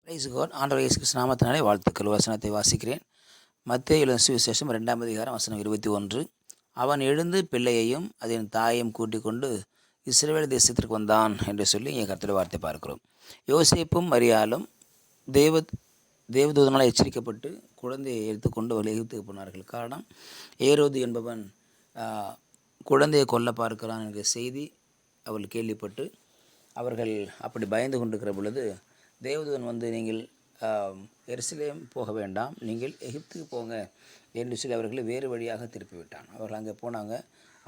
Price God. ஆண்டவர் இயேசு கிறிஸ்து நாமத்தினாலே வாழ்த்துக்கள். வசனத்தை வாசிக்கிறேன். மத்தேயு எழுதின சுவிசேஷம் 2ஆம் அதிகாரம் வசனம் 21. அவன் எழுந்து பிள்ளையையும் அதன் தாயையும் கூட்டிக் கொண்டு இஸ்ரவேல் தேசத்திற்கு வந்தான் என்று சொல்லி இங்கே கர்த்தருடைய வார்த்தை பார்க்கிறோம். யோசேப்பும் மரியாளும் தேவதூதனால் எச்சரிக்கப்பட்டு குழந்தையை எடுத்துக்கொண்டு எகிப்துக்கு போனார்கள். காரணம், ஏரோது என்பவன் குழந்தையை கொல்ல பார்க்கிறான் என்கிற செய்தி அவர்கள் கேள்விப்பட்டு அவர்கள் அப்படி பயந்து கொண்டிருக்கிற பொழுது தேவதூதன் வந்து, நீங்கள் எருசலேம் போக வேண்டாம், நீங்கள் எகிப்துக்கு போங்க என்று சொல்லி அவர்களை வேறு வழியாக திருப்பிவிட்டான். அவர்கள் அங்கே போனாங்க.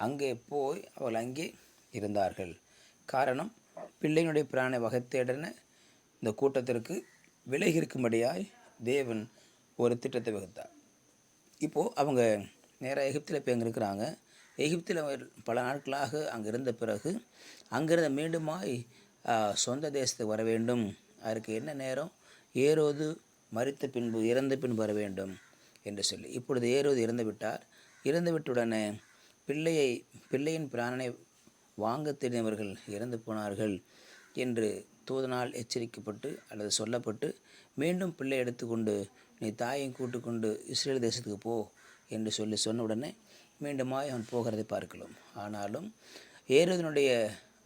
அங்கே போய் அவர்கள் அங்கே இருந்தார்கள். காரணம், பிள்ளையினுடைய பிராணை வகைத்தேடன இந்த கூட்டத்திற்கு விலகி இருக்கும்படியாய் தேவன் ஒரு திட்டத்தை வகுத்தார். இப்போது அவங்க நேராக எகிப்தில் இப்போ எங்கே இருக்கிறாங்க. எகிப்தில் பல நாட்களாக அங்கே இருந்த பிறகு அங்கிருந்த மீண்டுமாய் சொந்த தேசத்துக்கு வர வேண்டும். அதற்கு என்ன நேரம்? ஏரோது மரித்த பின்பு இறந்த பின்பு வர வேண்டும் என்று சொல்லி. இப்பொழுது ஏரோது இறந்து விட்டார். இறந்து விட்டுடனே பிள்ளையின் பிராணனை வாங்க தேடினவர்கள் இறந்து போனார்கள் என்று தூதனால் எச்சரிக்கப்பட்டு அல்லது சொல்லப்பட்டு மீண்டும் பிள்ளை எடுத்துக்கொண்டு நீ தாயையும் கூட்டுக்கொண்டு இஸ்ரேல் தேசத்துக்கு போ என்று சொல்லி சொன்ன உடனே மீண்டுமாய் அவன் போகிறதை பார்க்கலாம். ஆனாலும் ஏரோதினுடைய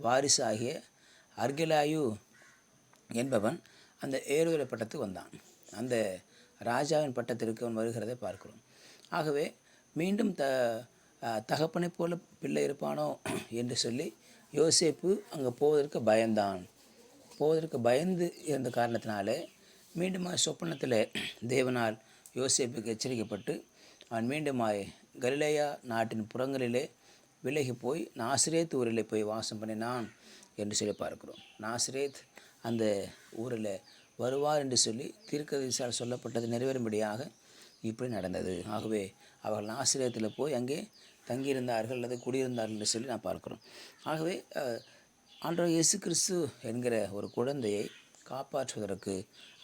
வாரிசு ஆகிய அர்கெலாயு என்பவன் அந்த ஏரோது பட்டத்துக்கு வந்தான். அந்த ராஜாவின் பட்டத்திற்கு அவன் வருகிறதை பார்க்கிறோம். ஆகவே மீண்டும் தகப்பனை போல பிள்ளை இருப்பானோ என்று சொல்லி யோசேப்பு அங்கே போவதற்கு பயந்து இருந்த காரணத்தினாலே மீண்டுமாய் சொப்பனத்தில் தேவனால் யோசேப்புக்கு எச்சரிக்கப்பட்டு அவன் மீண்டுமாய் கலிலேயா நாட்டின் புறங்களிலே விலகி போய் நாசரேத் ஊரில் போய் வாசம் பண்ணினான் என்று சொல்லி பார்க்கிறோம். நாசரேத் அந்த ஊரில் வருவார் என்று சொல்லி தீர்க்கதரிசியால் சொல்லப்பட்டது நிறைவேறும்படியாக இப்படி நடந்தது. ஆகவே அவர்கள் நாசரேத்தில் போய் அங்கே தங்கியிருந்தார்கள் அல்லது குடியிருந்தார்கள் என்று சொல்லி நான் பார்க்கிறோம். ஆகவே ஆண்டவர் இயேசு கிறிஸ்து என்கிற ஒரு குழந்தையை காப்பாற்றுவதற்கு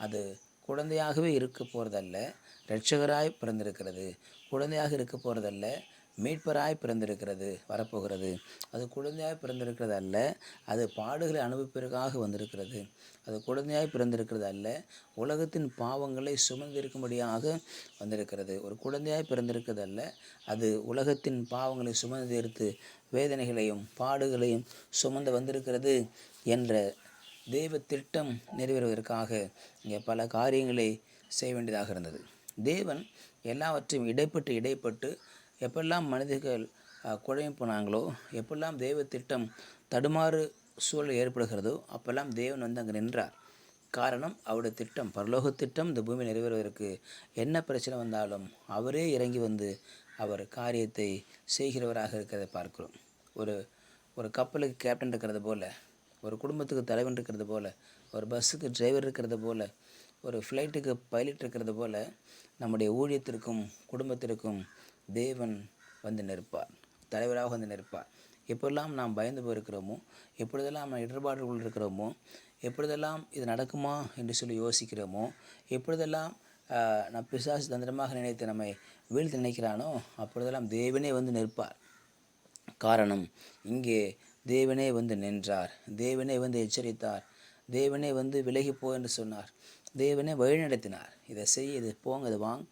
அது குழந்தையாகவே இருக்க போகிறதல்ல, இரட்சகராய் பிறந்திருக்கிறது. குழந்தையாக இருக்க போகிறதல்ல, மீட்பராய் பிறந்திருக்கிறது, வரப்போகிறது. அது குழந்தையாய் பிறந்திருக்கிறது அல்ல, அது பாடுகளை அனுபவிப்பதற்காக வந்திருக்கிறது. அது குழந்தையாய் பிறந்திருக்கிறது அல்ல, உலகத்தின் பாவங்களை சுமந்திருக்கும்படியாக வந்திருக்கிறது. ஒரு குழந்தையாய் பிறந்திருக்கிறது அல்ல, அது உலகத்தின் பாவங்களை சுமந்தெடுத்து வேதனைகளையும் பாடுகளையும் சுமந்து வந்திருக்கிறது என்ற தெய்வ திட்டம் நிறைவேறுவதற்காக இங்கே பல காரியங்களை செய்ய வேண்டியதாக இருந்தது. தேவன் எல்லாவற்றையும் இடைப்பட்டு எப்பெல்லாம் மனிதர்கள் குழம்பு போனாங்களோ, எப்பெல்லாம் தெய்வ திட்டம் தடுமாறு சூழல் ஏற்படுகிறதோ அப்பெல்லாம் தேவன் வந்து அங்கே நின்றார். காரணம், அவருடைய திட்டம், பரலோக திட்டம் இந்த பூமி நிறைவேறுவதற்கு என்ன பிரச்சனை வந்தாலும் அவரே இறங்கி வந்து அவர் காரியத்தை செய்கிறவராக இருக்கிறதை பார்க்கிறோம். ஒரு கப்பலுக்கு கேப்டன் இருக்கிறது போல், ஒரு குடும்பத்துக்கு தலைவன் இருக்கிறது போல், ஒரு பஸ்ஸுக்கு டிரைவர் இருக்கிறது போல், ஒரு ஃப்ளைட்டுக்கு பைலட் இருக்கிறது போல் நம்முடைய ஊழியத்திற்கும் குடும்பத்திற்கும் தேவன் வந்து நிற்பார், தலைவராக வந்து நிற்பார். எப்பொழுதெல்லாம் நாம் பயந்து போயிருக்கிறோமோ, எப்பொழுதெல்லாம் நாம் இடர்பாடுகள் இருக்கிறோமோ, எப்பொழுதெல்லாம் இது நடக்குமா என்று சொல்லி யோசிக்கிறோமோ, எப்பொழுதெல்லாம் நம் பிசாசு தந்திரமாக நினைத்து நம்மை வீழ்த்து நினைக்கிறானோ அப்பொழுதெல்லாம் தேவனே வந்து நிற்பார். காரணம், இங்கே தேவனே வந்து நின்றார், தேவனே வந்து எச்சரித்தார், தேவனே வந்து விலகிப்போ என்று சொன்னார், தேவனே வழிநடத்தினார். இதை செய், இது போங்க, இது வாங்க,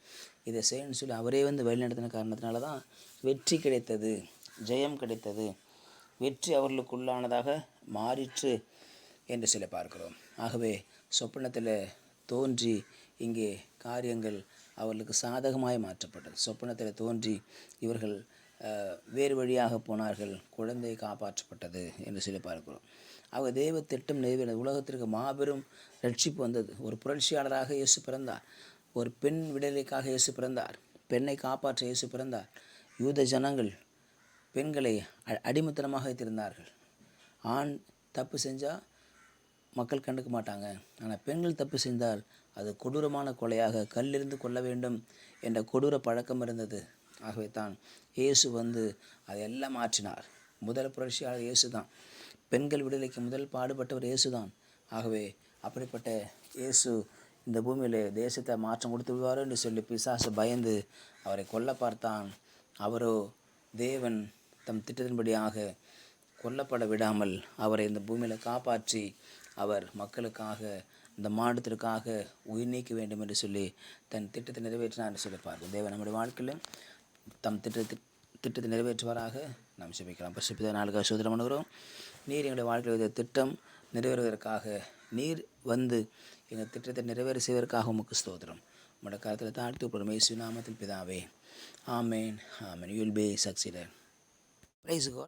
இதை செய்யணும்னு சொல்லி அவரே வந்து வழிநடத்தின காரணத்தினால தான் வெற்றி கிடைத்தது, ஜெயம் கிடைத்தது, வெற்றி அவர்களுக்குள்ளானதாக மாறிற்று என்று சொல்லி பார்க்கிறோம். ஆகவே சொப்பனத்தில் தோன்றி இங்கே காரியங்கள் அவர்களுக்கு சாதகமாய் மாற்றப்பட்டது. சொப்பனத்தில் தோன்றி இவர்கள் வேறு வழியாக போனார்கள், குழந்தை காப்பாற்றப்பட்டது என்று சொல்லி பார்க்கிறோம். அவங்க தெய்வ திட்டம் நிறைவேறினது. உலகத்திற்கு மாபெரும் ரட்சிப்பு வந்தது. ஒரு புரட்சியாளராக இயேசு பிறந்தார். ஒரு பெண் விடுதலைக்காக இயேசு பிறந்தார். பெண்ணை காப்பாற்ற இயேசு பிறந்தார். யூத ஜனங்கள் பெண்களை அடிமைத்தனமாக வைத்திருந்தார்கள். ஆண் தப்பு செஞ்சால் மக்கள் கண்டுக்க மாட்டாங்க, ஆனால் பெண்கள் தப்பு செய்தால் அது கொடூரமான கொலையாக கல்லிருந்து கொள்ள வேண்டும் என்ற கொடூர பழக்கம் இருந்தது. ஆகவே தான் இயேசு வந்து அதையெல்லாம் மாற்றினார். முதல் புரட்சியாளர் இயேசு தான். பெண்கள் விடுதலைக்கு முதல் பாடுபட்டவர் இயேசு தான். ஆகவே அப்படிப்பட்ட இயேசு இந்த பூமியில் தேசத்தை மாற்றம் கொடுத்து விடுவாரோ என்று சொல்லி பிசாசு பயந்து அவரை கொல்ல பார்த்தான். அவரோ தேவன் தம் திட்டத்தின்படியாக கொல்லப்பட விடாமல் அவரை இந்த பூமியில் காப்பாற்றி அவர் மக்களுக்காக இந்த மாநிலத்திற்காக உயிர் நீக்க வேண்டும் என்று சொல்லி தன் திட்டத்தை நிறைவேற்றினார் என்று சொல்லி பார்க்கும். தேவன் நம்முடைய வாழ்க்கையில் தம் திட்டத்தை நிறைவேற்றுவாராக நாம் செபிக்கலாம். பரிசுத்த நாளுக்காக சோதனம் பண்ணுகிறோம். நீர் எங்களுடைய வாழ்க்கையில் திட்டம் நிறைவேறுவதற்காக நீர் வந்து எங்கள் திட்டத்தை நிறைவேற செய்வதற்காக உமக்கு ஸ்தோத்திரம். உங்களுடைய காலத்தில் தாழ்த்து இயேசு நாமத்தில் பிதாவே. ஆமேன். ஆமேன். You will be succeeded. Praise God.